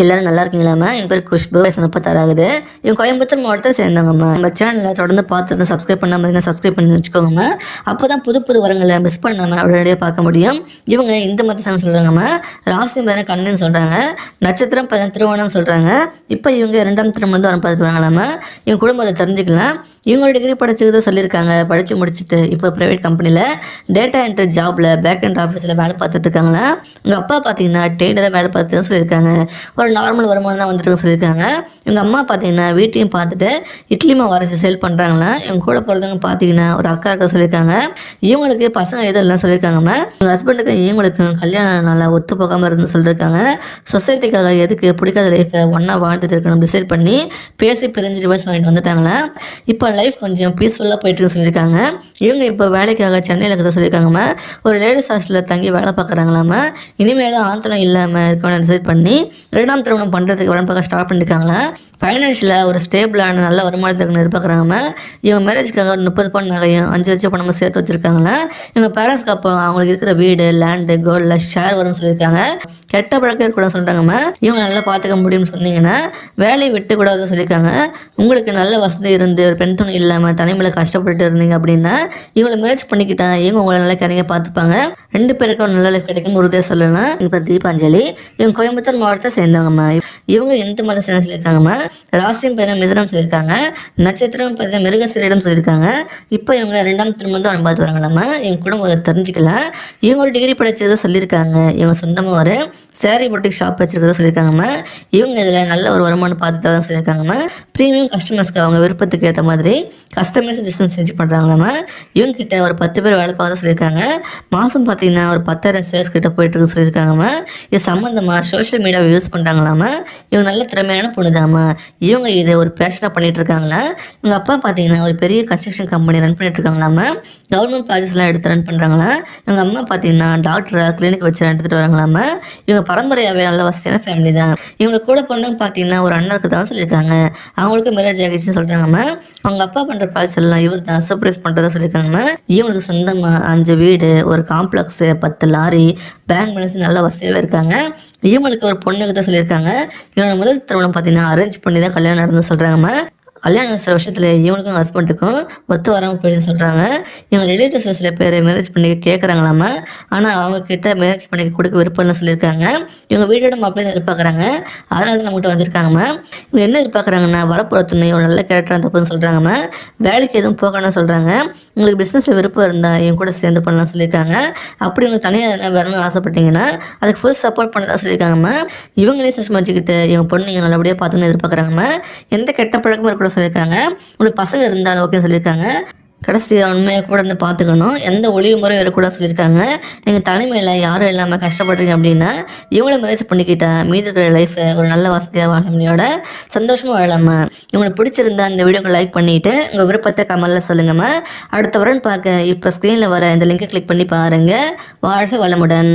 எல்லாரும் நல்லா இருக்கீங்களாம்மா? என் பேர் குஷ்பு, வயசு 36 ஆகுது. இவங்க கோயம்புத்தூர் மாவட்டத்தில் சேர்ந்தவங்கம்மா. நம்ம சேனலில் தொடர்ந்து பார்த்து சப்ஸ்கிரைப் பண்ணாமல் சப்ஸ்கிரைப் பண்ணி வச்சுக்கோங்கம்மா. அப்போ தான் புது புது வரங்களை மிஸ் பண்ணாமல் உடனடியாக பார்க்க முடியும். இவங்க இந்த மாதிரி சாங் சொல்கிறாங்கம்மா. ராசி பார்த்தீங்கன்னா கண்ணுன்னு சொல்கிறாங்க, நட்சத்திரம் பார்த்தீங்கன்னா திருவோணம் சொல்கிறாங்க. இப்போ இவங்க 2ஆம் திருமணம் தான் வர பார்த்துட்டு வராங்களாம்மா. இவங்க குடும்பத்தை தெரிஞ்சுக்கலாம். இவங்களோட டிகிரி படிச்சது சொல்லியிருக்காங்க. படித்து முடிச்சுட்டு இப்போ ப்ரைவேட் கம்பெனியில் டேட்டா என்ட்ரி ஜாபில் பேக் அண்ட் ஆஃபீஸில் வேலை பார்த்துட்டு இருக்காங்களா. உங்கள் அப்பா பார்த்தீங்கன்னா டெய்லராக வேலை பார்த்து சொல்லியிருக்காங்க. ஒரு நார்மல் வருமானம் தான் வந்துட்டு சொல்லியிருக்காங்க. இவங்க அம்மா பார்த்தீங்கன்னா வீட்டையும் பார்த்துட்டு இட்லி மாவு அரைச்சி சேல் பண்ணுறாங்களா. இவங்க கூட பிறந்தவங்க பார்த்தீங்கன்னா ஒரு அக்கா இருக்க சொல்லியிருக்காங்க. இவங்களுக்கு பசங்க எதுவும் இல்லை சொல்லியிருக்காங்கம்மா. இவங்க ஹஸ்பண்டுக்கு இவங்களுக்கு கல்யாணம் நல்லா ஒத்து போகாமல் இருந்து சொல்லியிருக்காங்க. சொசைட்டிக்காக எதுக்கு பிடிக்காத லைஃப்பை ஒன்றா வாழ்ந்துட்டு இருக்கணும் டிசைட் பண்ணி பேசி பிரிஞ்சு டிவைஸ் வாங்கிட்டு வந்துட்டாங்களா. இப்போ லைஃப் கொஞ்சம் பீஸ்ஃபுல்லாக போயிட்டு சொல்லியிருக்காங்க. இவங்க இப்போ வேலைக்காக சென்னையில் இருக்கிறத சொல்லியிருக்காங்கம்மா. ஒரு லேடிஸ் ஹாஸ்டலில் தங்கி வேலை பார்க்குறாங்களாம்மா. இனிமேலும் ஆந்தனம் இல்லாமல் இருக்கணும்னு டிசைட் பண்ணி 2ஆம் திருமணம் பண்ணுறதுக்கு உடம்புக்காக ஸ்டார்ட் பண்ணியிருக்காங்களா. ஃபைனான்ஷியலாக ஒரு ஸ்டேபிளான நல்ல வருமானத்துக்கு எதிர்பார்க்குறாங்கம்மா. இவங்க மேரேஜ்க்காக ஒரு 30 பவுன் நகையும் 5 லட்சம் பணமும் சேர்த்து வச்சுருக்காங்களா. இவங்க பேரண்ட்ஸ்க்கு அப்போ அவங்களுக்கு இருக்கிற வீடு லேண்டு கோல்டில் ஷேர் வரும்னு சொல்லியிருக்காங்க. கெட்ட பழக்கம் கூட சொல்கிறாங்கம்மா. இவங்க நல்லா பார்த்துக்க முடியும்னு சொன்னீங்கன்னா வேலையை விட்டு கூடாதுன்னு சொல்லியிருக்காங்க. உங்களுக்கு நல்ல வசதி இருந்து ஒரு பெண் துணை இல்லாமல் தனிமையில் கஷ்டப்பட்டு இருந்தீங்க அப்படின்னா இவங்களை மேரேஜ் பண்ணிக்கிட்டா இவங்க உங்களை நல்லா கரைங்க பார்த்துப்பாங்க. 2 பேருக்கும் ஒரு நல்ல லைஃப் கிடைக்கும் உறுதியாக சொல்லலாம். இப்போ தீபாஞ்சலி இவங்க கோயம்புத்தூர் மாவட்டத்தை சேர்ந்தவங்கம்மா. இவங்க எந்த மதம் சேர்ந்து சொல்லியிருக்காங்கம்மா. ராசியும் பார்த்தீங்கன்னா மிதுனம் சொல்லியிருக்காங்க, நட்சத்திரம் பார்த்தீங்கன்னா மிருகசீரிடம் சொல்லியிருக்காங்க. இப்போ இவங்க 2ஆம் திருமணம் தான் பார்த்து வராங்களாம்மா. இவங்க குடும்பத்தை தெரிஞ்சுக்கலாம். இவங்க ஒரு டிகிரி படிச்சதை சொல்லியிருக்காங்க. இவங்க சொந்தமாக ஒரு சேரீ பொட்டிக் ஷாப் வச்சிருக்கதை சொல்லியிருக்காங்கம்மா. இவங்க இதில் நல்ல ஒரு வருமானம் பார்த்து தான் சொல்லியிருக்காங்கம்மா. ப்ரீமியம் கஸ்டமர்ஸ்க்கு அவங்க விருப்பத்துக்கு ஏற்ற மாதிரி கஸ்டமைஸ் டிசைன் செஞ்சு பண்ணுறாங்களாம்மா. இவங்க கிட்ட ஒரு 10 பேர் வேலை பார்த்து சொல்லியிருக்காங்க. மாதம் பார்த்தீங்கன்னா ஒரு 10,000 சேல்ஸ் கிட்ட போயிட்டு இருக்கு சொல்லியிருக்காங்கம்மா. இது சம்மந்தமாக சோஷியல் மீடியாவை யூஸ் பண்ணுறாங்களாம்மா. இவங்க நல்ல திறமையான பொண்ணுதாம்மா. இவங்க இதை ஒரு பேஷனாக பண்ணிட்டு இருக்காங்களா. இவங்க அப்பா பார்த்தீங்கன்னா ஒரு பெரிய கன்ஸ்ட்ரக்ஷன் கம்பெனி ரன் பண்ணிட்டு இருக்காங்களாம்மா. கவர்மெண்ட் ப்ராஜெக்ட்ஸ்லாம் எடுத்து ரன் பண்ணுறாங்களா. இவங்க அம்மா பார்த்தீங்கன்னா டாக்டராக கிளினிக் வச்சு எடுத்துகிட்டு வராங்களாம்மா. இவங்க பரம்பரையாகவே நல்ல வசதியான ஃபேமிலி தான். இவங்க கூட பிறந்தவங்க பார்த்தீங்கன்னா ஒரு அண்ணனுக்கு தான் சொல்லியிருக்காங்க. அவங்களுக்கு மேரேஜ் ஆகிடுச்சுன்னு சொல்கிறாங்கம்மா. அவங்க அப்பா பண்ணுற ப்ராஜெக்ட்ஸ் எல்லாம் இவர் தான் சர்ப்ரைஸ் பண்ணுறதா சொல்லியிருக்காங்கம்மா. இவங்களுக்கு சொந்தமாக 5 வீடு, ஒரு காம்ப்ளெக்ஸு, 10 லாரி, பேங்க் பேலன்ஸ் நல்லா வசதியாகவே இருக்காங்க. இவங்களுக்கு ஒரு பொண்ணுக்கு தான் சொல்லியிருக்காங்க. இவனோட முதல் திருமணம் பார்த்தீங்கன்னா அரேஞ்ச் பண்ணி தான் கல்யாணம் நடந்து சொல்கிறாங்கம்மா. கல்யாணம் சில வருஷத்தில் இவனுக்கும் ஹஸ்பண்டுக்கும் ஒத்து வராமல் போயிடுச்சு சொல்கிறாங்க. இவங்க ரிலேட்டிவ்ஸில் சில பேர் மேரேஜ் பண்ணி கேட்குறாங்களாம்மா. ஆனால் அவங்க கிட்ட மேரேஜ் பண்ணி கொடுக்க விருப்பம்னு சொல்லியிருக்காங்க. இவங்க வீடோட மாப்பிள்ளை எதிர்பார்க்குறாங்க. அதனால தான் நம்மகிட்ட வந்திருக்காங்கம்மா. இவங்க என்ன எதிர்பார்க்குறாங்கன்னா வரப்புற துணை ஒரு நல்ல கேரக்டராக தப்புன்னு சொல்கிறாங்கம்மா. வேலைக்கு எதுவும் போகணும்னு சொல்கிறாங்க. உங்களுக்கு பிஸ்னஸில் விருப்பம் இருந்தால் இவங்க கூட சேர்ந்து பண்ணலாம் சொல்லியிருக்காங்க. அப்படி உங்களுக்கு தனியாக வரணும்னு ஆசைப்பட்டீங்கன்னா அதுக்கு ஃபுல் சப்போர்ட் பண்ணதான் சொல்லியிருக்காங்கம்மா. இவங்களே சஷ்மா வச்சுக்கிட்டு இவங்க பொண்ணு இவங்க நல்லபடியாக பார்த்துன்னு எதிர்பார்க்குறாங்கம்மா. எந்த கெட்ட பழக்கமும் இருக்க சொல்லியிருக்காங்க. உங்களுக்கு பசங்க இருந்தாலும் ஓகே சொல்லியிருக்காங்க. கடைசியாக உண்மையாக கூட இருந்து பார்த்துக்கணும். எந்த ஒளிவு முறையும் வரக்கூடாது சொல்லியிருக்காங்க. நீங்கள் தலைமையில் யாரும் இல்லாமல் கஷ்டப்படுறீங்க அப்படின்னா இவங்கள மேரேஜ் பண்ணிக்கிட்டா மீதி இருக்கிற லைஃப்பை ஒரு நல்ல வசதியாக ஃபேமிலியோட சந்தோஷமாக வாழலாமா. இவங்களுக்கு பிடிச்சிருந்தா இந்த வீடியோக்கு லைக் பண்ணிவிட்டு உங்கள் விருப்பத்தை கமெண்ட்டில் சொல்லுங்கம்மா. அடுத்த வரன்னு பார்க்க இப்போ ஸ்க்ரீனில் வர இந்த லிங்கை கிளிக் பண்ணி பாருங்கள். வாழ்க வளமுடன்.